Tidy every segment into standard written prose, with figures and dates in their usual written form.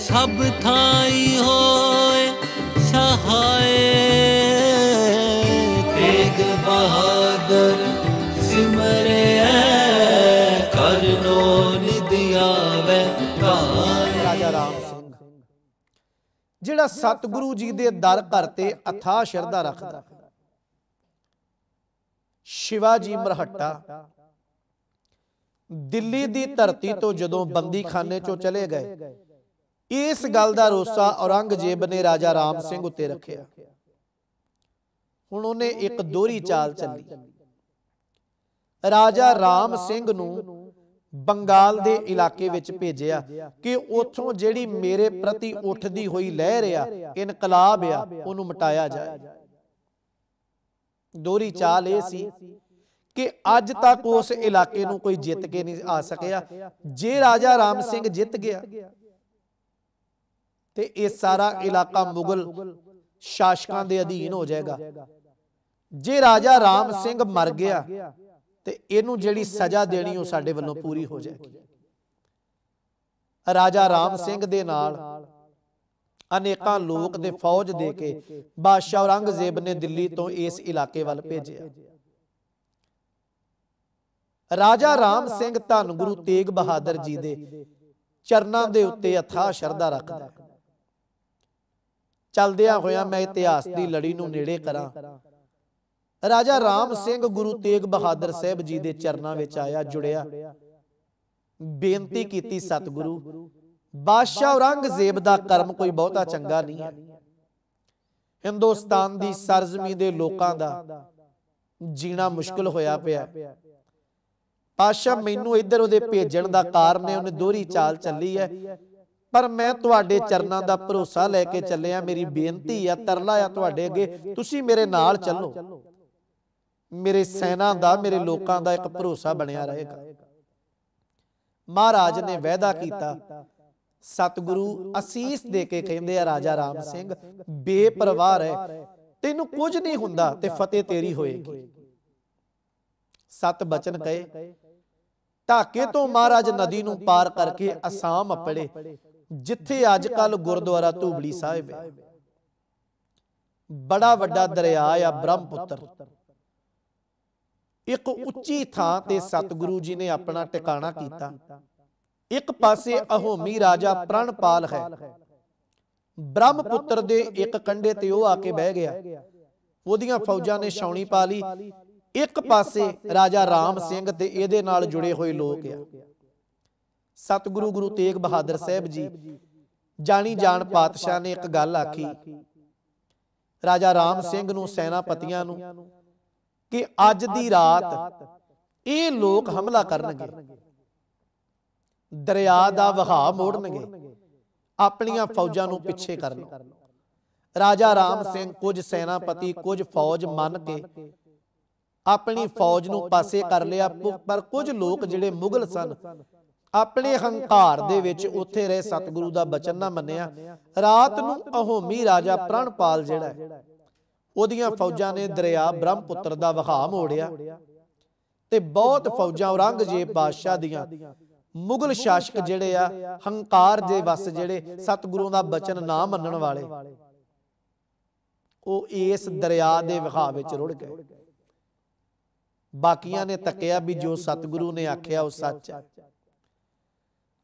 सब थाई होए सहाय। तेग बहादुर सिमरे करनो निदिया वे काए। राजा राम सिंह जिहड़ा सतगुरु जी दे दर घर ते अथाह शरधा रखदा। शिवाजी मरहट्टा दिल्ली दी धरती तो जदों बंदी खाने चों चले गए, इस गल दा रोसा औरंगजेब ने राजा राम सिंह उत्ते रखिया। हुण उहने एक दोहरी चाल चली। राजा राम सिंह नूं बंगाल दे इलाके विच भेजिया कि उत्थों जिहड़ी मेरे प्रति उठदी होई लहर आ, इनकलाब आ, उहनूं मिटाया जाए। दोहरी चाल ये सी कि अज तक उस इलाके नूं कोई जित के नहीं आ सकिया। जे राजा राम सिंह जित गया ते ये सारा इलाका मुगल शासकां दे अधीन हो जाएगा। जे राजा राम सिंह मर गया ते इहनूं जिहड़ी सज़ा देनी वो साडे वल्लों पूरी हो जाएगी। राजा राम सिंह दे नाल अनेकां लोक ते फौज दे के बादशाह औरंगजेब ने दिल्ली तो इस इलाके वल भेजिया। राजा राम सिंह धन गुरु तेग बहादुर जी दे चरनां दे उत्ते अथाह शरधा रखदा। चलदियां होया मैं इतिहास दी लड़ी नूं नेड़े करां। राजा राम सिंह गुरु तेग बहादुर साहब जी दे चरनां विच आया, जुड़िया, बेनती कीती, सतगुरु बादशाह औरंगजेब दा कर्म कोई बहुता चंगा नहीं है। हिंदुस्तान दी सरजमी दे लोकां दा जीना मुश्किल होया पिया। पातशाह मैनू इधर उहदे भेजण दा कारण है, उन्हें दोहरी चाल चली है, पर मैं तुहाडे चरनां दा भरोसा लैके चलिया। मेरी बेनती है, तरला है तुहाडे अगे, तुसीं मेरे नाल चलो। मेरे सैना दा, मेरे लोकां दा एक भरोसा बनिया रहेगा। महाराज ने वायदा कीता। सतगुरु असीस दे के कहंदे आ, राजा राम सिंह बेपरवाह रह, तैनूं कुछ नहीं हुंदा ते फतेह तेरी होएगी। सत बचन कहे। ढाके तो महाराज नदी नूं पार करके असाम अपड़े, जिथे अजकल गुरुद्वारा धूबड़ी साहिब है। बड़ा वड्डा दरिया आ ब्रह्मपुत्र। एक उच्ची थां ते सतगुरु जी ने अपना टिकाणा कीता। एक पासे अहोमी राजा प्रणपाल है, ब्रह्मपुत्र दे एक कंढे ते ओह आके बह गया। ओहदियां फौजां ने छाउणी पा लई। एक पासे राजा राम सिंह ते इहदे नाल जुड़े हुए लोग आ। सतगुरु गुरु तेग बहादुर साहब जी जानी जान पातशाह ने एक गल आखी राजा राम सिंह नूं, सैनापतियां नूं, कि अज दी रात ये लोग हमला करनगे, दरिया दा वहाव मोड़नगे, अपनियां फौजां नूं पिछे कर लो। राजा राम सिंह कुछ सैनापति कुछ फौज मन के अपनी फौज नूं पासे कर लिया, पर कुछ लोग जिहड़े मुगल सन अपने हंकार दे विच उत्थे रहे, सतगुरु दा बचन ना मन्निया। रात नूं अहोमी राजा प्रणपाल जिहड़ा ओहदियां फौजां ने दरिया ब्रह्मपुत्र दा वहाव मोड़िया ते बहुत फौजां औरंगजेब बादशाह दियां, मुगल शासक जिहड़े आ हंकार दे वस, जिहड़े सतगुरु दा बचन ना मन्नण वाले, ओह इस दरिया दे वहाव विच रुड़ गए। बाकियां ने तकिया भी जो सतगुरु ने आख्या वो सच है।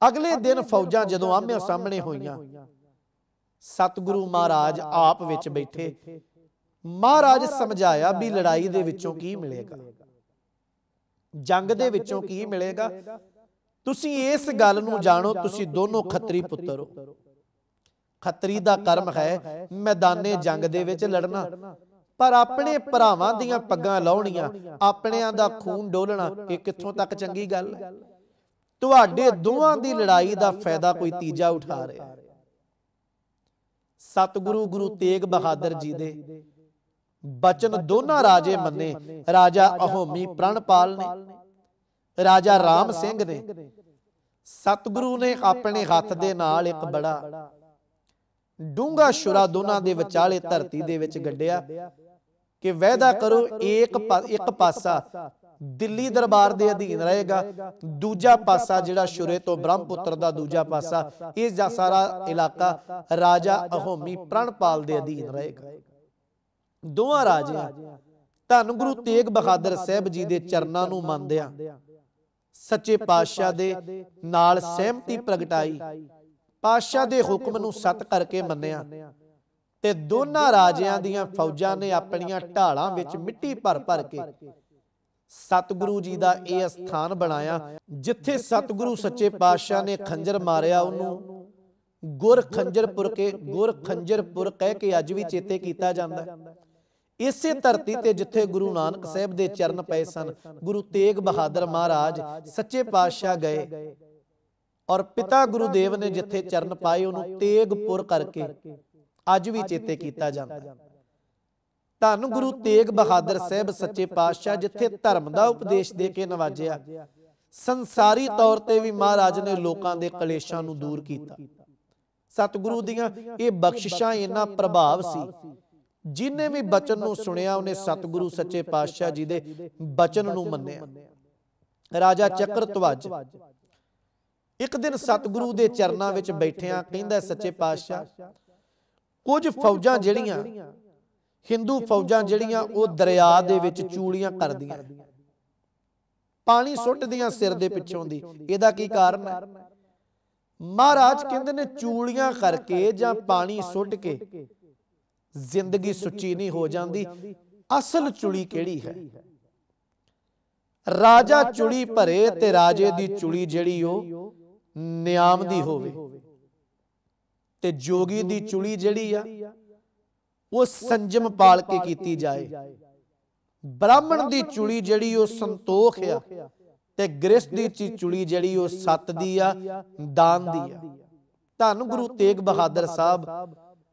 अगले दिन फौजां जदों आमने सामने होईयां, सतगुरु महाराज आप विच बैठे। महाराज समझाया भी लड़ाई दे विचों की मिलेगा, जंग दे विचों की मिलेगा। तुसीं इस गल नूं जाणो, तुसीं दोनों खत्री पुत्तर हो। खत्री दा कर्म है मैदाने जंग दे विच लड़ना, पर अपने भरावां दियां पग्गां लाउणियां, अपणियां दा खून डोलना, ये कित्थों तक चंगी गल है? तुहाडे दोवां दी लड़ाई दा फायदा कोई तीजा उठा रहा है। सतगुरु गुरु तेग बहादुर जी दे बचन दोनों राजे मन्ने, राजा अहोमी प्रणपाल ने, राजा राम सिंह ने। सतगुरु ने अपने हाथ दे नाल एक बड़ा डूंगा शुरा दोनों दे विचाले धरती दे विच गड्ढिया कि वायदा करो एक पासा ਦਿੱਲੀ ਦਰਬਾਰ ਦੇ ਅਧੀਨ ਰਹੇਗਾ। ਦੂਜਾ ਪਾਸਾ ਜਿਹੜਾ ਸ਼ੁਰੇ ਤੋਂ ਬ੍ਰਹਮਪੁੱਤਰ ਦਾ ਦੂਜਾ ਪਾਸਾ, ਇਹ ਸਾਰਾ ਇਲਾਕਾ ਰਾਜਾ ਅਹੋਮੀ ਪ੍ਰਣਪਾਲ ਦੇ ਅਧੀਨ ਰਹੇਗਾ। ਦੋਵਾਂ ਰਾਜਿਆਂ ਧੰਨ ਗੁਰੂ ਤੇਗ ਬਹਾਦਰ ਸਾਹਿਬ ਜੀ ਦੇ ਚਰਨਾਂ ਨੂੰ ਮੰਨਦਿਆਂ ਸੱਚੇ ਪਾਤਸ਼ਾਹ ਦੇ ਨਾਲ ਸਹਿਮਤੀ ਪ੍ਰਗਟਾਈ, ਪਾਤਸ਼ਾਹ ਦੇ ਹੁਕਮ ਨੂੰ ਸੱਤ ਕਰਕੇ ਮੰਨਿਆ ਤੇ ਦੋਨਾਂ ਰਾਜਿਆਂ ਦੀਆਂ ਫੌਜਾਂ ਨੇ ਆਪਣੀਆਂ ਢਾਲਾਂ ਵਿੱਚ ਮਿੱਟੀ ਭਰ ਭਰ ਕੇ ਸਤਿਗੁਰੂ ਜੀ ਦਾ ਇਹ ਸਥਾਨ ਬਣਾਇਆ, ਜਿੱਥੇ ਸਤਿਗੁਰੂ ਸੱਚੇ ਪਾਤਸ਼ਾਹ ਨੇ ਖੰਜਰ ਮਾਰਿਆ ਉਹਨੂੰ ਗੁਰ ਖੰਜਰਪੁਰ ਕਹਿ ਕੇ ਅੱਜ ਵੀ ਚੇਤੇ ਕੀਤਾ ਜਾਂਦਾ। ਇਸੇ ਧਰਤੀ ਤੇ ਜਿੱਥੇ ਗੁਰੂ ਨਾਨਕ ਸਾਹਿਬ ਦੇ ਚਰਨ ਪਏ ਸਨ, ਗੁਰੂ ਤੇਗ ਬਹਾਦਰ ਮਹਾਰਾਜ ਸੱਚੇ ਪਾਤਸ਼ਾਹ ਗਏ ਔਰ ਪਿਤਾ ਗੁਰੂਦੇਵ ਨੇ ਜਿੱਥੇ ਚਰਨ ਪਾਏ ਉਹਨੂੰ ਤੇਗਪੁਰ ਕਰਕੇ ਅੱਜ ਵੀ ਚੇਤੇ ਕੀਤਾ ਜਾਂਦਾ। ਧੰਨ ਗੁਰੂ ਤੇਗ ਬਹਾਦਰ ਸਾਹਿਬ ਸੱਚੇ ਪਾਤਸ਼ਾਹ ਜਿੱਥੇ ਧਰਮ ਦਾ ਉਪਦੇਸ਼ ਦੇ ਕੇ ਨਵਾਜਿਆ, ਸੰਸਾਰੀ ਤੌਰ ਤੇ ਵੀ ਮਹਾਰਾਜ ਨੇ ਲੋਕਾਂ ਦੇ ਕਲੇਸ਼ਾਂ ਨੂੰ ਦੂਰ ਕੀਤਾ। ਸਤਿਗੁਰੂ ਦੀਆਂ ਇਹ ਬਖਸ਼ਿਸ਼ਾਂ ਇੰਨਾ ਪ੍ਰਭਾਵ ਸੀ, ਜਿਨੇ ਵੀ ਬਚਨ ਨੂੰ ਸੁਣਿਆ ਉਹਨੇ ਸਤਿਗੁਰੂ ਸੱਚੇ ਪਾਤਸ਼ਾਹ ਜੀ ਦੇ ਬਚਨ ਨੂੰ ਮੰਨਿਆ। ਰਾਜਾ ਚੱਕਰਧਵਜ ਇੱਕ ਦਿਨ ਸਤਿਗੁਰੂ ਦੇ ਚਰਨਾਂ ਵਿੱਚ ਬੈਠਿਆਂ ਕਹਿੰਦਾ, ਸੱਚੇ ਪਾਤਸ਼ਾਹ ਕੁਝ ਫੌਜਾਂ ਜਿਹੜੀਆਂ ਹਿੰਦੂ ਫੌਜਾਂ ਜਿਹੜੀਆਂ ਉਹ ਦਰਿਆ ਦੇ ਵਿੱਚ ਚੂਲੀਆਂ ਕਰਦੀਆਂ, ਪਾਣੀ ਸੁੱਟਦੀਆਂ ਸਿਰ ਦੇ ਪਿੱਛੋਂ ਦੀ, ਇਹਦਾ ਕੀ ਕਾਰਨ ਹੈ? ਮਹਾਰਾਜ ਕਹਿੰਦੇ ਨੇ ਚੂਲੀਆਂ ਕਰਕੇ ਜਾਂ ਪਾਣੀ ਸੁੱਟ ਕੇ ਜ਼ਿੰਦਗੀ ਸੁੱਚੀ ਨਹੀਂ ਹੋ ਜਾਂਦੀ। ਅਸਲ ਚੁਲੀ ਕਿਹੜੀ ਹੈ? ਰਾਜਾ ਚੁਲੀ ਭਰੇ ਤੇ ਰਾਜੇ ਦੀ ਚੁਲੀ ਜਿਹੜੀ ਉਹ ਨਿਆਮ ਦੀ ਹੋਵੇ, ਤੇ ਜੋਗੀ ਦੀ ਚੁਲੀ ਜਿਹੜੀ ਆ ਉਹ ਸੰਜਮ ਪਾਲ ਕੇ ਕੀਤੀ ਜਾਏ। ਬ੍ਰਾਹਮਣ ਦੀ ਚੁਲੀ ਜਿਹੜੀ ਉਹ ਸੰਤੋਖ ਆ, ਤੇ ਗ੍ਰਸਥ ਦੀ ਚੁਲੀ ਜਿਹੜੀ ਉਹ ਸੱਤ ਦੀ ਆ, ਦਾਨ ਦੀ ਆ। ਧੰਨ ਗੁਰੂ ਤੇਗ ਬਹਾਦਰ ਸਾਹਿਬ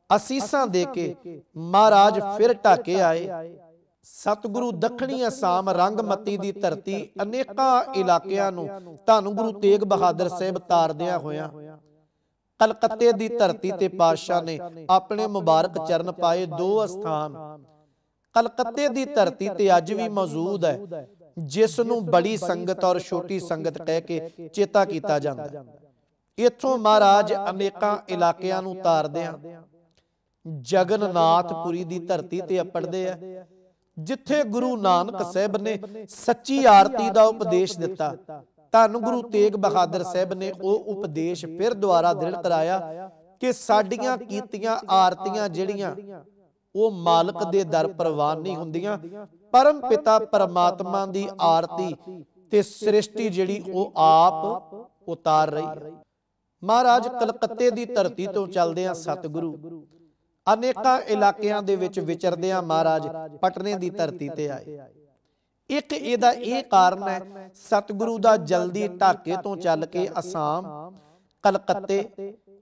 ਅਸੀਸਾਂ ਦੇ ਕੇ ਮਹਾਰਾਜ ਫਿਰ ਢਾਕੇ ਆਏ। ਸਤਿਗੁਰੂ ਦੱਖਣੀ ਅਸਾਮ ਰੰਗਮਤੀ ਦੀ ਧਰਤੀ ਅਨੇਕਾਂ ਇਲਾਕਿਆਂ ਨੂੰ ਧੰਨ ਗੁਰੂ ਤੇਗ ਬਹਾਦਰ ਸਾਹਿਬ ਤਾਰਦਿਆਂ ਹੋਇਆਂ ਕਲਕੱਤੇ ਦੀ ਧਰਤੀ ਤੇ ਪਾਤਸ਼ਾਹ ਨੇ ਆਪਣੇ ਮੁਬਾਰਕ ਚਰਨ ਪਾਏ। ਦੋ ਅਸਥਾਨ ਕਲਕੱਤੇ ਦੀ ਧਰਤੀ ਤੇ ਅੱਜ ਵੀ ਮੌਜੂਦ ਹੈ, ਜਿਸ ਨੂੰ ਬੜੀ ਸੰਗਤ ਔਰ ਛੋਟੀ ਸੰਗਤ ਕਹਿ ਕੇ ਚੇਤਾ ਕੀਤਾ ਜਾਂਦਾ। ਇੱਥੋਂ ਮਹਾਰਾਜ ਅਨੇਕਾਂ ਇਲਾਕਿਆਂ ਨੂੰ ਤਾਰਦਿਆਂ ਜਗਨਨਾਥਪੁਰੀ ਦੀ ਧਰਤੀ ਤੇ ਅਪੜਦੇ ਆ, ਜਿੱਥੇ ਗੁਰੂ ਨਾਨਕ ਸਾਹਿਬ ਨੇ ਸੱਚੀ ਆਰਤੀ ਦਾ ਉਪਦੇਸ਼ ਦਿੱਤਾ। ਧੰਨ ਗੁਰੂ ਤੇਗ ਬਹਾਦਰ ਸਾਹਿਬ ਨੇ ਉਹ ਉਪਦੇਸ਼ ਫਿਰ ਦੁਆਰਾ ਦ੍ਰਿੜ ਕਰਾਇਆ ਕਿ ਸਾਡੀਆਂ ਕੀਤੀਆਂ ਆਰਤੀਆਂ ਜਿਹੜੀਆਂ ਉਹ ਮਾਲਕ ਦੇ ਦਰ ਪ੍ਰਵਾਨ ਨਹੀਂ ਹੁੰਦੀਆਂ, ਪਰਮ ਪਿਤਾ ਪਰਮਾਤਮਾ ਦੀ ਆਰਤੀ ਤੇ ਸ੍ਰਿਸ਼ਟੀ ਜਿਹੜੀ ਉਹ ਆਪ ਉਤਾਰ ਰਹੀ ਹੈ। ਮਹਾਰਾਜ ਕਲਕੱਤੇ ਦੀ ਧਰਤੀ ਤੋਂ ਚੱਲਦੇ ਆ ਸਤਿਗੁਰੂ ਅਨੇਕਾਂ ਇਲਾਕਿਆਂ ਦੇ ਵਿੱਚ ਵਿਚਰਦਿਆਂ ਮਹਾਰਾਜ ਪਟਨੇ ਦੀ ਧਰਤੀ ਤੇ ਆਏ। ਇੱਕ ਇਹਦਾ ਇਹ ਕਾਰਨ ਹੈ, ਸਤਿਗੁਰੂ ਦਾ ਜਲਦੀ ਢਾਕੇ ਤੋਂ ਚੱਲ ਕੇ ਅਸਾਮ, ਕਲਕੱਤੇ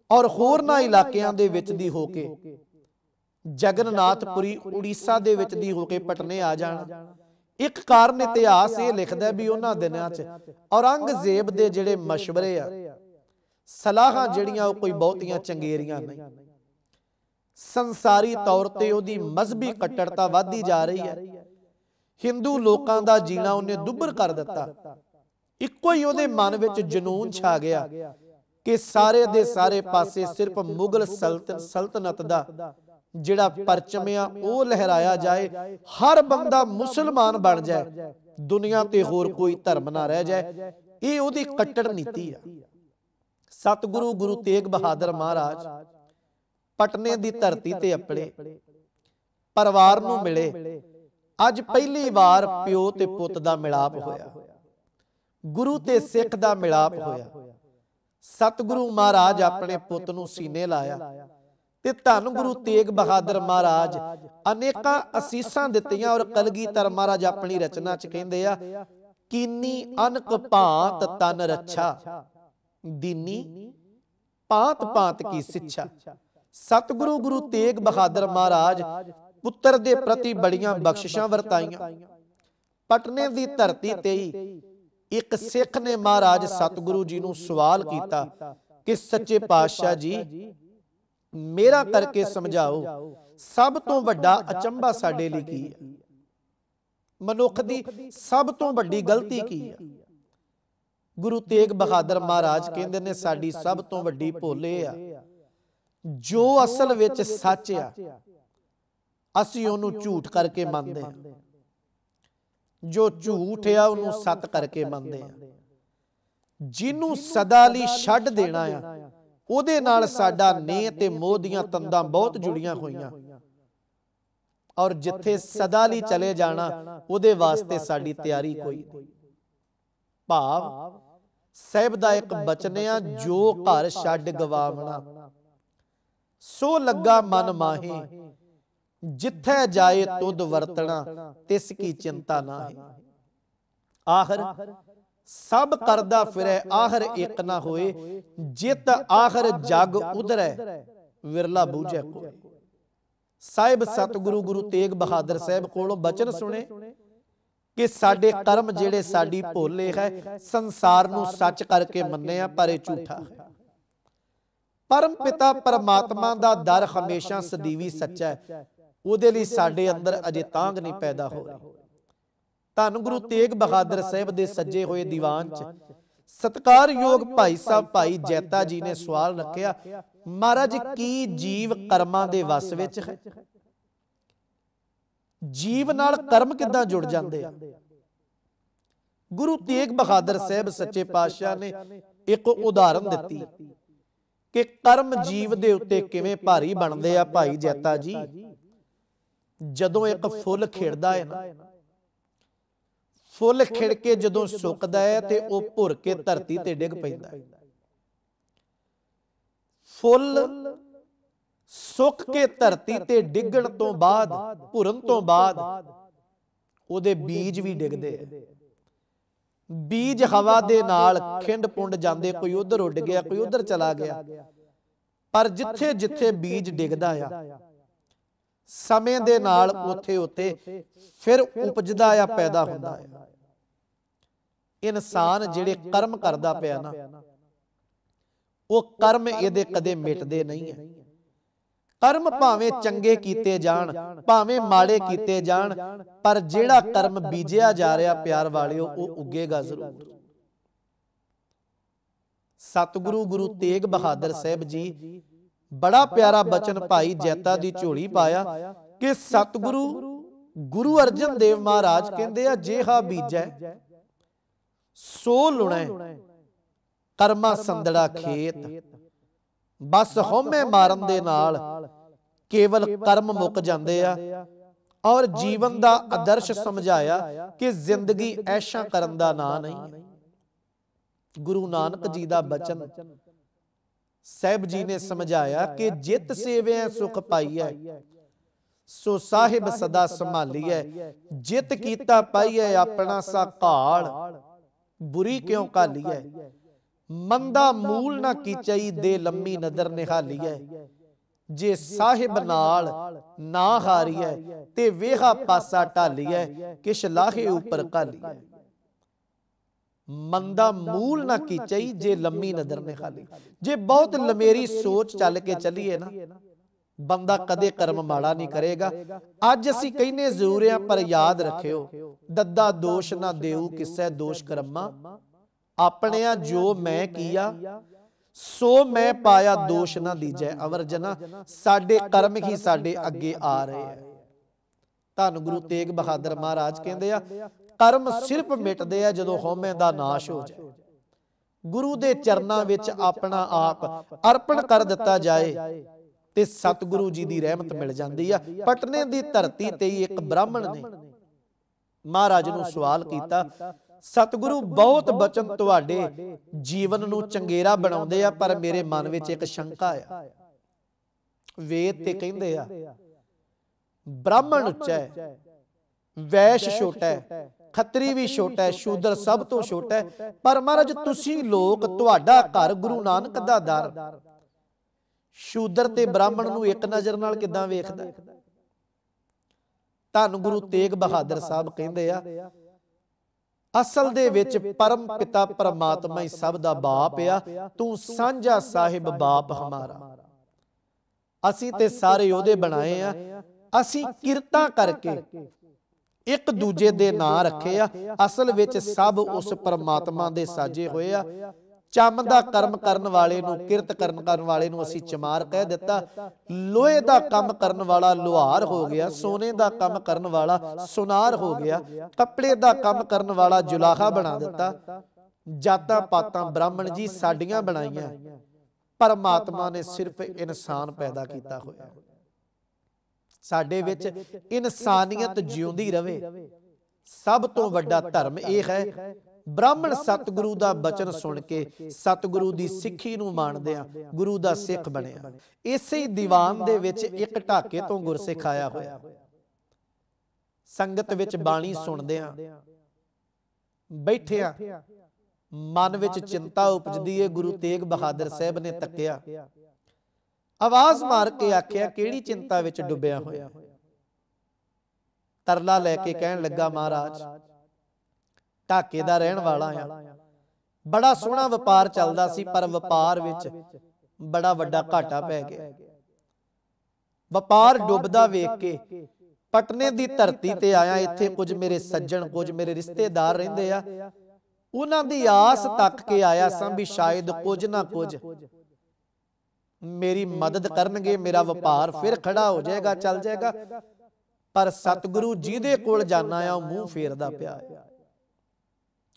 ਔਰ ਹੋਰਨਾਂ ਇਲਾਕਿਆਂ ਦੇ ਵਿੱਚ ਦੀ ਹੋ ਕੇ ਜਗਨਨਾਥਪੁਰੀ ਉੜੀਸਾ ਦੇ ਵਿੱਚ ਦੀ ਹੋ ਕੇ ਪਟਨੇ ਆ ਜਾਣਾ। ਇੱਕ ਕਾਰਨ ਇਤਿਹਾਸ ਇਹ ਲਿਖਦਾ ਵੀ ਉਹਨਾਂ ਦਿਨਾਂ 'ਚ ਔਰੰਗਜ਼ੇਬ ਦੇ ਜਿਹੜੇ ਮਸ਼ਵਰੇ ਆ, ਸਲਾਹਾਂ ਜਿਹੜੀਆਂ ਉਹ ਕੋਈ ਬਹੁਤੀਆਂ ਚੰਗੇਰੀਆਂ ਨਹੀਂ। ਸੰਸਾਰੀ ਤੌਰ ਤੇ ਉਹਦੀ ਮਜ਼ਹਬੀ ਕੱਟੜਤਾ ਵੱਧਦੀ ਜਾ ਰਹੀ ਹੈ। ਹਿੰਦੂ ਲੋਕਾਂ ਦਾ ਜੀਣਾ ਉਹਨੇ ਦੁੱਭਰ ਕਰ ਦਿੱਤਾ। ਇੱਕੋ ਹੀ ਉਹਦੇ ਮਨ ਵਿੱਚ ਜਨੂਨ ਛਾ ਗਿਆ ਕਿ ਸਾਰੇ ਦੇ ਸਾਰੇ ਪਾਸੇ ਸਿਰਫ ਮੁਗਲ ਸਲਤਨਤ ਦਾ ਜਿਹੜਾ ਪਰਚਮ ਆ ਉਹ ਲਹਿਰਾਇਆ ਜਾਏ, ਹਰ ਬੰਦਾ ਮੁਸਲਮਾਨ ਬਣ ਜਾਏ, ਦੁਨੀਆ ਤੇ ਹੋਰ ਕੋਈ ਧਰਮ ਨਾ ਰਹਿ ਜਾਏ। ਇਹ ਉਹਦੀ ਕੱਟੜ ਨੀਤੀ ਆ। ਸਤਿਗੁਰੂ ਗੁਰੂ ਤੇਗ ਬਹਾਦਰ ਮਹਾਰਾਜ ਪਟਨੇ ਦੀ ਧਰਤੀ ਤੇ ਆਪਣੇ ਪਰਿਵਾਰ ਨੂੰ ਮਿਲੇ। ਅੱਜ ਪਹਿਲੀ ਵਾਰ ਪਿਓ ਤੇ ਪੁੱਤ ਦਾ ਮਿਲਾਪ ਹੋਇਆ, ਗੁਰੂ ਤੇ ਸਿੱਖ ਦਾ ਮਿਲਾਪ ਹੋਇਆ। ਸਤਿਗੁਰੂ ਮਹਾਰਾਜ ਆਪਣੇ ਪੁੱਤ ਨੂੰ ਸੀਨੇ ਲਾਇਆ ਤੇ ਧੰਨ ਗੁਰੂ ਤੇਗ ਬਹਾਦਰ ਮਹਾਰਾਜ ਅਨੇਕਾਂ ਅਸੀਸਾਂ ਦਿੱਤੀਆਂ। ਔਰ ਕਲਗੀਧਰ ਮਹਾਰਾਜ ਆਪਣੀ ਰਚਨਾ 'ਚ ਕਹਿੰਦੇ ਆ, ਕੀਨੀ ਅਨਕ ਭਾਂਤ ਤਨ ਰੱਛਾ, ਦੀਨੀ ਭਾਂਤ ਭਾਂਤ ਕੀ ਸਿੱਛਾ। ਸਤਿਗੁਰੂ ਗੁਰੂ ਤੇਗ ਬਹਾਦਰ ਮਹਾਰਾਜ ਪੁੱਤਰ ਦੇ ਪ੍ਰਤੀ ਬੜੀਆਂ ਬਖਸ਼ਿਸ਼ਾਂ ਵਰਤਾਈਆਂ। ਪਟਨੇ ਦੀ ਧਰਤੀ ਤੇ ਹੀ ਇੱਕ ਸਿੱਖ ਨੇ ਮਹਾਰਾਜ ਸਤਿਗੁਰੂ ਜੀ ਨੂੰ ਸਵਾਲ ਕੀਤਾ ਕਿ ਸੱਚੇ ਪਾਤਸ਼ਾਹ ਜੀ ਮੇਰਾ ਕਰਕੇ ਸਮਝਾਓ, ਸਭ ਤੋਂ ਵੱਡਾ ਅਚੰਭਾ ਸਾਡੇ ਲਈ ਕੀ ਹੈ? ਮਨੁੱਖ ਦੀ ਸਭ ਤੋਂ ਵੱਡੀ ਗਲਤੀ ਕੀ ਆ? ਗੁਰੂ ਤੇਗ ਬਹਾਦਰ ਮਹਾਰਾਜ ਕਹਿੰਦੇ ਨੇ ਸਾਡੀ ਸਭ ਤੋਂ ਵੱਡੀ ਭੁੱਲ ਇਹ ਆ, ਜੋ ਅਸਲ ਵਿੱਚ ਸੱਚ ਆ ਅਸੀਂ ਉਹਨੂੰ ਝੂਠ ਕਰਕੇ ਮੰਨਦੇ ਹਾਂ, ਜੋ ਝੂਠ ਆ ਉਹਨੂੰ ਸੱਤ ਕਰਕੇ ਮੰਨਦੇ ਹਾਂ। ਜਿਹਨੂੰ ਸਦਾ ਲਈ ਛੱਡ ਦੇਣਾ ਆ ਉਹਦੇ ਨਾਲ ਸਾਡਾ ਨੇਹ ਤੇ ਮੋਹ ਦੀਆਂ ਤੰਦਾਂ ਬਹੁਤ ਜੁੜੀਆਂ ਹੋਈਆਂ, ਔਰ ਜਿੱਥੇ ਸਦਾ ਲਈ ਚਲੇ ਜਾਣਾ ਉਹਦੇ ਵਾਸਤੇ ਸਾਡੀ ਤਿਆਰੀ ਕੋਈ ਨਹੀਂ। ਭਾਵ ਸਾਹਿਬ ਦਾ ਇੱਕ ਬਚਨ ਆ, ਜੋ ਘਰ ਛੱਡ ਗਵਾਵਣਾ ਸੋ ਲੱਗਾ ਮਨ ਮਾਹੀ, ਜਿੱਥੇ ਜਾਏ ਤੁਧ ਵਰਤਣਾ ਤਿਸ ਕੀ ਚਿੰਤਾ ਨਾਹੀ। ਆਖਰ ਸਭ ਕਰਦਾ ਫਿਰੈ ਆਖਰ ਇੱਕ ਨਾ ਹੋਏ, ਜਿਤ ਆਖਰ ਜਗ ਉਧਰੈ ਵਿਰਲਾ ਬੂਝੈ ਕੋਈ। ਸਾਹਿਬ ਸਤਿਗੁਰੂ ਗੁਰੂ ਤੇਗ ਬਹਾਦਰ ਸਾਹਿਬ ਕੋਲੋਂ ਬਚਨ ਸੁਣੇ ਕਿ ਸਾਡੇ ਕਰਮ ਜਿਹੜੇ ਸਾਡੀ ਭੁੱਲ ਹੈ, ਸੰਸਾਰ ਨੂੰ ਸੱਚ ਕਰਕੇ ਮੰਨਿਆ ਪਰ ਇਹ ਝੂਠਾ ਹੈ। ਪਰਮ ਪਿਤਾ ਪਰਮਾਤਮਾ ਦਾ ਦਰ ਹਮੇਸ਼ਾ ਸਦੀਵੀ ਸੱਚਾ ਹੈ, ਉਹਦੇ ਲਈ ਸਾਡੇ ਅੰਦਰ ਅਜੇ ਤਾਂਘ ਨਹੀਂ ਪੈਦਾ ਹੋ ਰਹੀ। ਧੰਨ ਗੁਰੂ ਤੇਗ ਬਹਾਦਰ ਸਾਹਿਬ ਦੇ ਸੱਜੇ ਹੋਏ ਦੀਵਾਨ 'ਚ ਸਤਿਕਾਰਯੋਗ ਭਾਈ ਸਾਹਿਬ ਭਾਈ ਜੈਤਾ ਜੀ ਨੇ ਸਵਾਲ ਰੱਖਿਆ, ਮਹਾਰਾਜ ਕੀ ਜੀਵ ਕਰਮਾਂ ਦੇ ਵਸ ਵਿੱਚ ਹੈ? ਜੀਵ ਨਾਲ ਕਰਮ ਕਿੱਦਾਂ ਜੁੜ ਜਾਂਦੇ ਆ? ਗੁਰੂ ਤੇਗ ਬਹਾਦਰ ਸਾਹਿਬ ਸੱਚੇ ਪਾਤਸ਼ਾਹ ਨੇ ਇੱਕ ਉਦਾਹਰਨ ਦਿੱਤੀ ਕਿ ਕਰਮ ਜੀਵ ਦੇ ਉੱਤੇ ਕਿਵੇਂ ਭਾਰੀ ਬਣਦੇ ਆ। ਭਾਈ ਜੈਤਾ ਜੀ, ਜਦੋਂ ਇੱਕ ਫੁੱਲ ਖਿੜਦਾ ਹੈ ਨਾ, ਫੁੱਲ ਖਿੜ ਕੇ ਜਦੋਂ ਸੁੱਕਦਾ ਹੈ ਤੇ ਉਹ ਭੁਰ ਕੇ ਧਰਤੀ ਤੇ ਡਿੱਗ ਪੈਂਦਾ ਹੈ। ਫੁੱਲ ਸੁੱਕ ਕੇ ਧਰਤੀ ਤੇ ਡਿੱਗਣ ਤੋਂ ਬਾਅਦ, ਭੁਰਨ ਤੋਂ ਬਾਅਦ ਉਹਦੇ ਬੀਜ ਵੀ ਡਿੱਗਦੇ ਆ। ਬੀਜ ਹਵਾ ਦੇ ਨਾਲ ਖਿੰਡ ਪੁੰਡ ਜਾਂਦੇ, ਕੋਈ ਉਧਰ ਉੱਡ ਗਿਆ, ਕੋਈ ਉਧਰ ਚਲਾ ਗਿਆ, ਪਰ ਜਿੱਥੇ ਜਿੱਥੇ ਬੀਜ ਡਿੱਗਦਾ ਆ ਸਮੇਂ ਦੇ ਨਾਲ ਉੱਥੇ ਉੱਥੇ ਫਿਰ ਉਪਜਦਾ ਆ, ਪੈਦਾ ਹੁੰਦਾ ਆ। ਇਨਸਾਨ ਜਿਹੜੇ ਕਰਮ ਕਰਦਾ ਪਿਆ ਨਾ, ਉਹ ਕਰਮ ਇਹਦੇ ਕਦੇ ਮਿਟਦੇ ਨਹੀਂ ਹੈ। ਕਰਮ ਭਾਵੇਂ ਚੰਗੇ ਕੀਤੇ ਜਾਣ, ਭਾਵੇਂ ਮਾੜੇ ਕੀਤੇ ਜਾਣ, ਪਰ ਜਿਹੜਾ ਕਰਮ ਬੀਜਿਆ ਜਾ ਰਿਹਾ ਪਿਆਰ ਵਾਲਿਓ, ਉਹ ਉੱਗੇਗਾ ਜ਼ਰੂਰ। ਸਤਿਗੁਰੂ ਗੁਰੂ ਤੇਗ ਬਹਾਦਰ ਸਾਹਿਬ ਜੀ ਬੜਾ ਪਿਆਰਾ ਬਚਨ ਭਾਈ ਜੈਤਾ ਦੀ ਝੋਲੀ ਪਾਇਆ ਕਿ ਸਤਿਗੁਰੂ ਗੁਰੂ ਅਰਜਨ ਦੇਵ ਮਹਾਰਾਜ ਕਹਿੰਦੇ ਆ, ਜੇਹਾ ਬੀਜੈ ਸੋ ਲੁਣੈ ਕਰਮਾ ਸੰਦੜਾ ਖੇਤ। ਬਸ ਹਉਮੈ ਮਾਰਨ ਦੇ ਨਾਲ ਕੇਵਲ ਕਰਮ ਮੁੱਕ ਜਾਂਦੇ ਆ, ਔਰ ਜੀਵਨ ਦਾ ਆਦਰਸ਼ ਸਮਝਾਇਆ ਕਿ ਜ਼ਿੰਦਗੀ ਐਸ਼ਾਂ ਕਰਨ ਦਾ ਨਾਂ ਨਹੀਂ। ਗੁਰੂ ਨਾਨਕ ਜੀ ਦਾ ਬਚਨ ਸਾਹਿਬ ਜੀ ਨੇ ਸਮਝਾਇਆ ਕਿ ਜਿਤ ਸੇਵਿਐ ਸੁਖ ਪਾਈਐ, ਸੋ ਸਾਹਿਬ ਸਦਾ ਸੰਭਾਲੀਐ। ਜਿਤ ਕੀਤਾ ਪਾਈਐ ਆਪਣਾ ਸਾ ਘਾਲ, ਬੁਰੀ ਕਿਉ ਘਾਲੀਐ। ਮੰਦਾ ਮੂਲ ਨਾ ਕੀਚਈ, ਦੇ ਲੰਮੀ ਨਦਰ ਨਿਹਾਲੀਐ। ਜੇ ਸਾਹਿਬ ਨਾਲ ਨਾ ਹਾਰੀਐ, ਤੇ ਵੇਹਾ ਪਾਸਾ ਢਾਲੀਐ। ਕਿਛ ਲਾਹੇ ਉਪਰ ਘਾਲੀਐ। ਮੰਦਾ ਮੂਲ ਨਾ ਕੀਚਈ, ਜੇ ਲੰਮੀ ਨਦਰ ਨਿਹਾਲੀ। ਜੇ ਬਹੁਤ ਲੰਮੇਰੀ ਸੋਚ ਚੱਲ ਕੇ ਚੱਲੀਏ ਨਾ, ਬੰਦਾ ਕਦੇ ਕਰਮ ਮਾੜਾ ਨਹੀਂ ਕਰੇਗਾ। ਅੱਜ ਅਸੀਂ ਕਹਿੰਨੇ ਜ਼ਰੂਰ ਆ, ਪਰ ਯਾਦ ਰੱਖਿਓ, ਦੱਦਾ ਦੋਸ਼ ਨਾ ਦੇਉ ਕਿਸੈ ਦੋਸ਼ ਕਰਮਾ। ਆਪਣਿਆ ਜੋ ਮੈਂ ਕੀਆ ਸੋ ਮੈਂ ਪਾਇਆ, ਦੋਸ਼ ਨਾ ਦੀਜੈ ਅਵਰ ਜਨਾ। ਸਾਡੇ ਕਰਮ ਹੀ ਸਾਡੇ ਅੱਗੇ ਆ ਰਹੇ ਆ। ਧੰਨ ਗੁਰੂ ਤੇਗ ਬਹਾਦਰ ਮਹਾਰਾਜ ਕਹਿੰਦੇ ਆ, ਕਰਮ ਸਿਰਫ ਮਿਟਦੇ ਆ ਜਦੋਂ ਹਉਮੈ ਦਾ ਨਾਸ਼ ਹੋ ਜਾਏ। ਗੁਰੂ ਦੇ ਚਰਨਾਂ ਵਿੱਚ ਆਪਣਾ ਆਪ ਅਰਪਣ ਕਰ ਦਿੱਤਾ ਜਾਏ ਤੇ ਸਤਿਗੁਰੂ ਜੀ ਦੀ ਰਹਿਮਤ ਮਿਲ ਜਾਂਦੀ ਆ। ਪਟਨੇ ਦੀ ਧਰਤੀ ਤੇ ਹੀ ਇੱਕ ਬ੍ਰਾਹਮਣ ਨੇ ਮਹਾਰਾਜ ਨੂੰ ਸਵਾਲ ਕੀਤਾ, ਸਤਿਗੁਰੂ ਬਹੁਤ ਬਚਨ ਤੁਹਾਡੇ ਜੀਵਨ ਨੂੰ ਚੰਗੇਰਾ ਬਣਾਉਂਦੇ ਆ, ਪਰ ਮੇਰੇ ਮਨ ਵਿੱਚ ਇੱਕ ਸ਼ੰਕਾ ਆ। ਵੇਦ ਤੇ ਕਹਿੰਦੇ ਆ ਬ੍ਰਾਹਮਣ ਉੱਚਾ ਹੈ, ਵੈਸ਼ ਛੋਟਾ ਹੈ, ਖੱਤਰੀ ਵੀ ਛੋਟਾ ਹੈ, ਸ਼ੂਦਰ ਸਭ ਤੋਂ ਛੋਟਾ ਹੈ, ਪਰ ਮਹਾਰਾਜ ਤੁਸੀਂ ਲੋਕ, ਤੁਹਾਡਾ ਘਰ ਗੁਰੂ ਨਾਨਕ ਦਾ ਦਰ, ਸ਼ੂਦਰ ਤੇ ਬ੍ਰਾਹਮਣ ਨੂੰ ਇੱਕ ਨਜ਼ਰ ਨਾਲ ਕਿੱਦਾਂ ਵੇਖਦਾ? ਧੰਨ ਗੁਰੂ ਤੇਗ ਬਹਾਦਰ ਸਾਹਿਬ ਕਹਿੰਦੇ ਆ, ਅਸਲ ਦੇ ਵਿੱਚ ਪਰਮ ਪਿਤਾ ਪਰਮਾਤਮਾ ਹੀ ਸਭ ਦਾ ਬਾਪ ਆ। ਤੂੰ ਸਾਂਝਾ ਸਾਹਿਬ ਬਾਪ ਹਮਾਰਾ। ਅਸੀਂ ਤੇ ਸਾਰੇ ਉਹਦੇ ਬਣਾਏ ਆ। ਅਸੀਂ ਕਿਰਤਾਂ ਕਰਕੇ ਇੱਕ ਦੂਜੇ ਦੇ ਨਾਂ ਰੱਖੇ ਆ, ਅਸਲ ਵਿੱਚ ਸਭ ਉਸ ਪਰਮਾਤਮਾ ਦੇ ਸਾਜੇ ਹੋਏ ਆ। ਚੰਮ ਦਾ ਕਰਮ ਕਰਨ ਵਾਲੇ ਨੂੰ, ਕਿਰਤ ਕਰਨ ਵਾਲੇ ਨੂੰ ਅਸੀਂ ਚਮਾਰ ਕਹਿ ਦਿੱਤਾ। ਲੋਹੇ ਦਾ ਕੰਮ ਕਰਨ ਵਾਲਾ ਲੁਹਾਰ ਹੋ ਗਿਆ, ਸੋਨੇ ਦਾ ਕੰਮ ਕਰਨ ਵਾਲਾ ਸੁਨਾਰ ਹੋ ਗਿਆ, ਕੱਪੜੇ ਦਾ ਕੰਮ ਕਰਨ ਵਾਲਾ ਜੁਲਾਹਾ ਬਣਾ ਦਿੱਤਾ। ਜਾਤਾਂ ਪਾਤਾਂ ਬ੍ਰਾਹਮਣ ਜੀ ਸਾਡੀਆਂ ਬਣਾਈਆਂ, ਪਰਮਾਤਮਾ ਨੇ ਸਿਰਫ ਇਨਸਾਨ ਪੈਦਾ ਕੀਤਾ ਹੋਇਆ। ਸਾਡੇ ਵਿੱਚ ਇਨਸਾਨੀਅਤ ਜਿਉਂਦੀ ਰਵੇ। ਸਭ ਤੋਂ ਵੱਡਾ ਧਰਮ ਇਹ ਹੈ, ਬ੍ਰਾਹਮਣ ਸਤਿਗੁਰੂ ਦਾ ਬਚਨ ਸੁਣ ਕੇ ਸਤਿਗੁਰੂ ਦੀ ਸਿੱਖੀ ਨੂੰ ਮੰਨਦਿਆਂ ਗੁਰੂ ਦਾ ਸਿੱਖ ਬਣਿਆ। ਇਸੇ ਹੀ ਦੀਵਾਨ ਦੇ ਵਿੱਚ ਇੱਕ ਢਾਕੇ ਤੋਂ ਗੁਰਸਿੱਖ ਆਇਆ ਹੋਇਆ। ਸੰਗਤ ਵਿੱਚ ਬਾਣੀ ਸੁਣਦਿਆਂ ਬੈਠਿਆ ਮਨ ਵਿੱਚ ਚਿੰਤਾ ਉਪਜਦੀ ਏ। ਗੁਰੂ ਤੇਗ ਬਹਾਦਰ ਸਾਹਿਬ ਨੇ ਤੱਕਿਆ, ਆਵਾਜ਼ ਮਾਰ ਕੇ ਆਖਿਆ, ਕਿਹੜੀ ਚਿੰਤਾ ਵਿੱਚ ਡੁੱਬਿਆ ਹੋਇਆ? ਤਰਲਾ ਲੈ ਕੇ ਕਹਿਣ ਲੱਗਾ, ਮਹਾਰਾਜ ਢਾਕੇ ਦਾ ਰਹਿਣ ਵਾਲਾ ਆ, ਬੜਾ ਸੋਹਣਾ ਵਪਾਰ ਚੱਲਦਾ ਸੀ, ਪਰ ਵਪਾਰ ਵਿੱਚ ਬੜਾ ਵੱਡਾ ਘਾਟਾ ਪੈ ਗਿਆ। ਵਪਾਰ ਡੁੱਬਦਾ ਵੇਖ ਕੇ ਪਟਨੇ ਦੀ ਧਰਤੀ ਤੇ ਆਇਆ। ਇੱਥੇ ਕੁਝ ਮੇਰੇ ਸੱਜਣ, ਕੁਝ ਮੇਰੇ ਰਿਸ਼ਤੇਦਾਰ ਰਹਿੰਦੇ ਆ, ਉਹਨਾਂ ਦੀ ਆਸ ਤੱਕ ਕੇ ਆਇਆ ਸਾਂ ਵੀ ਸ਼ਾਇਦ ਕੁਝ ਨਾ ਕੁਝ ਮੇਰੀ ਮਦਦ ਕਰਨਗੇ, ਮੇਰਾ ਵਪਾਰ ਫਿਰ ਖੜਾ ਹੋ ਜਾਏਗਾ, ਚੱਲ ਜਾਏਗਾ। ਪਰ ਸਤਿਗੁਰੂ ਜਿਹਦੇ ਕੋਲ ਜਾਣਾ ਆ ਉਹ ਮੂੰਹ ਫੇਰਦਾ ਪਿਆ।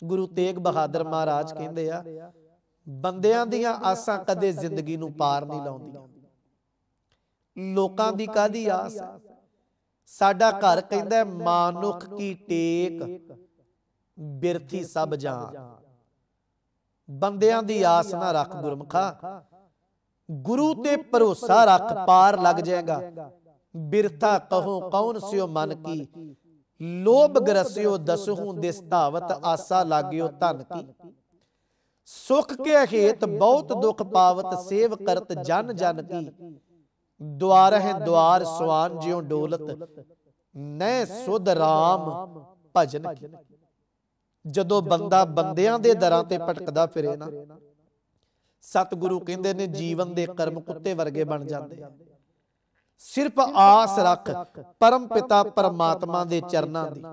ਗੁਰੂ ਤੇਗ ਬਹਾਦਰ ਮਹਾਰਾਜ ਕਹਿੰਦੇ ਆ, ਬੰਦਿਆਂ ਦੀਆਂ ਆਸਾਂ ਕਦੇ ਜ਼ਿੰਦਗੀ ਨੂੰ ਪਾਰ ਨਹੀਂ ਲਾਉਂਦੀਆਂ। ਲੋਕਾਂ ਦੀ ਕਾਹਦੀ ਆਸ ਹੈ? ਸਾਡਾ ਘਰ ਕਹਿੰਦਾ, ਮਾਨੁਖ ਕੀ ਟੇਕ ਬਿਰਥੀ ਸਭ ਜਾਨ। ਬੰਦਿਆਂ ਦੀ ਆਸ ਨਾ ਰੱਖ ਗੁਰਮਖਾ, ਗੁਰੂ ਤੇ ਭਰੋਸਾ ਰੱਖ, ਪਾਰ ਲੱਗ ਜਾਏਗਾ। ਬਿਰਥਾ ਕਹੋ ਕੌਣ ਸਿਓ ਮਨ ਕੀ, ਲੋਭ ਗਰਸਿਓ ਦਸਹੂ ਦਿਸ ਧਾਵਤ, ਆਸਾ ਲਾਗਿਓ ਧਨ ਕੀ। ਸੁਖ ਕੇ ਹੇਤ ਬਹੁਤ ਦੁਖ ਪਾਵਤ, ਸੇਵ ਕਰਤ ਜਨ ਜਨ ਕੀ। ਦੁਆਰ ਹੈ ਦੁਆਰ ਸੁਆਨ ਜਿਉ ਡੋਲਤ, ਨੈ ਸੁਧ ਰਾਮ ਭਜਨ ਕੀ। ਜਦੋਂ ਬੰਦਾ ਬੰਦਿਆਂ ਦੇ ਦਰਾਂ ਤੇ ਭਟਕਦਾ ਫਿਰੇ ਨਾ, ਸਤਿਗੁਰੂ ਕਹਿੰਦੇ ਨੇ ਜੀਵਨ ਦੇ ਕਰਮ ਕੁੱਤੇ ਵਰਗੇ ਬਣ ਜਾਂਦੇ ਆ। ਸਿਰਫ ਆਸ ਰੱਖ ਪਰਮ ਪਿਤਾ ਪਰਮਾਤਮਾ ਦੇ ਚਰਨਾਂ ਦੀ।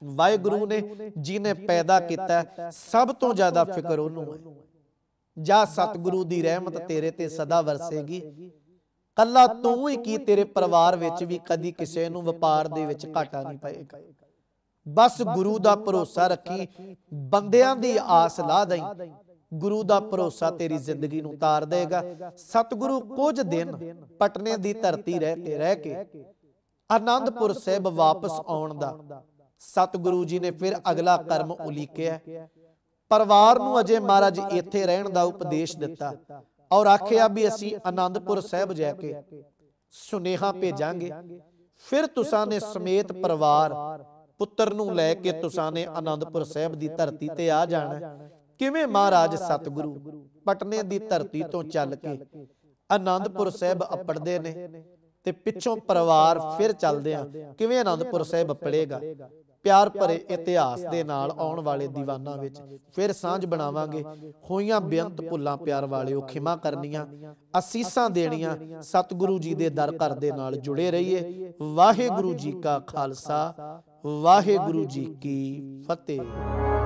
ਵਾਹਿਗੁਰੂ ਨੇ ਜਿਹਨੇ ਪੈਦਾ ਕੀਤਾ, ਸਭ ਤੋਂ ਜ਼ਿਆਦਾ ਫਿਕਰ ਉਹਨੂੰ ਹੈ। ਜਾ ਸਤਿਗੁਰੂ ਦੀ ਰਹਿਮਤ ਤੇਰੇ ਤੇ ਸਦਾ ਵਰਸੇਗੀ। ਕੱਲਾ ਤੂੰ ਹੀ ਕੀ, ਤੇਰੇ ਪਰਿਵਾਰ ਵਿੱਚ ਵੀ ਕਦੀ ਕਿਸੇ ਨੂੰ ਵਪਾਰ ਦੇ ਵਿੱਚ ਘਾਟਾ ਨਹੀਂ ਪਏਗਾ। ਬਸ ਗੁਰੂ ਦਾ ਭਰੋਸਾ ਰੱਖੀ, ਬੰਦਿਆਂ ਦੀ ਆਸ ਲਾ ਦਈ, ਗੁਰੂ ਦਾ ਭਰੋਸਾ ਤੇਰੀ ਜ਼ਿੰਦਗੀ ਨੂੰ ਤਾਰ ਦੇਗਾ। ਸਤਿਗੁਰੂ ਕੁਝ ਦਿਨ ਪਟਨੇ ਦੀ ਧਰਤੀ ਰਹਿ ਕੇ ਆਨੰਦਪੁਰ ਸਾਹਿਬ ਵਾਪਸ ਆਉਣ ਦਾ ਸਤਿਗੁਰੂ ਜੀ ਨੇ ਫਿਰ ਅਗਲਾ ਕਰਮ ਉਲੀਕਿਆ। ਪਰਿਵਾਰ ਨੂੰ ਅਜੇ ਮਹਾਰਾਜ ਇੱਥੇ ਰਹਿਣ ਦਾ ਉਪਦੇਸ਼ ਦਿੱਤਾ ਔਰ ਆਖਿਆ ਵੀ ਅਸੀਂ ਆਨੰਦਪੁਰ ਸਾਹਿਬ ਜਾ ਕੇ ਸੁਨੇਹਾ ਭੇਜਾਂਗੇ, ਫਿਰ ਤੁਸਾਂ ਨੇ ਸਮੇਤ ਪਰਿਵਾਰ ਪੁੱਤਰ ਨੂੰ ਲੈ ਕੇ ਤੁਸਾਂ ਨੇ ਆਨੰਦਪੁਰ ਸਾਹਿਬ ਦੀ ਧਰਤੀ ਤੇ ਆ ਜਾਣਾ। ਕਿਵੇਂ ਮਹਾਰਾਜ ਸਤਿਗੁਰੂ ਪਟਨੇ ਦੀ ਧਰਤੀ ਤੋਂ ਚੱਲ ਕੇ ਆਨੰਦਪੁਰ ਸਾਹਿਬ ਅੱਪੜਦੇ ਨੇ ਤੇ ਪਿੱਛੋਂ ਪਰਿਵਾਰ ਫਿਰ ਚੱਲਦੇ ਆ, ਕਿਵੇਂ ਆਨੰਦਪੁਰ ਸਾਹਿਬ ਅੱਪੜੇਗਾ। ਪਿਆਰ ਭਰੇ ਇਤਿਹਾਸ ਦੇ ਨਾਲ ਆਉਣ ਵਾਲੇ ਦੀਵਾਨਾਂ ਵਿੱਚ ਫਿਰ ਸਾਂਝ ਬਣਾਵਾਂਗੇ। ਹੋਈਆਂ ਬੇਅੰਤ ਭੁੱਲਾਂ ਪਿਆਰ ਵਾਲਿਓ ਖਿਮਾ ਕਰਨੀਆਂ, ਅਸੀਸਾਂ ਦੇਣੀਆਂ। ਸਤਿਗੁਰੂ ਜੀ ਦੇ ਦਰ ਘਰ ਦੇ ਨਾਲ ਜੁੜੇ ਰਹੀਏ। ਵਾਹਿਗੁਰੂ ਜੀ ਕਾ ਖਾਲਸਾ, ਵਾਹਿਗੁਰੂ ਜੀ ਕੀ ਫਤਿਹ।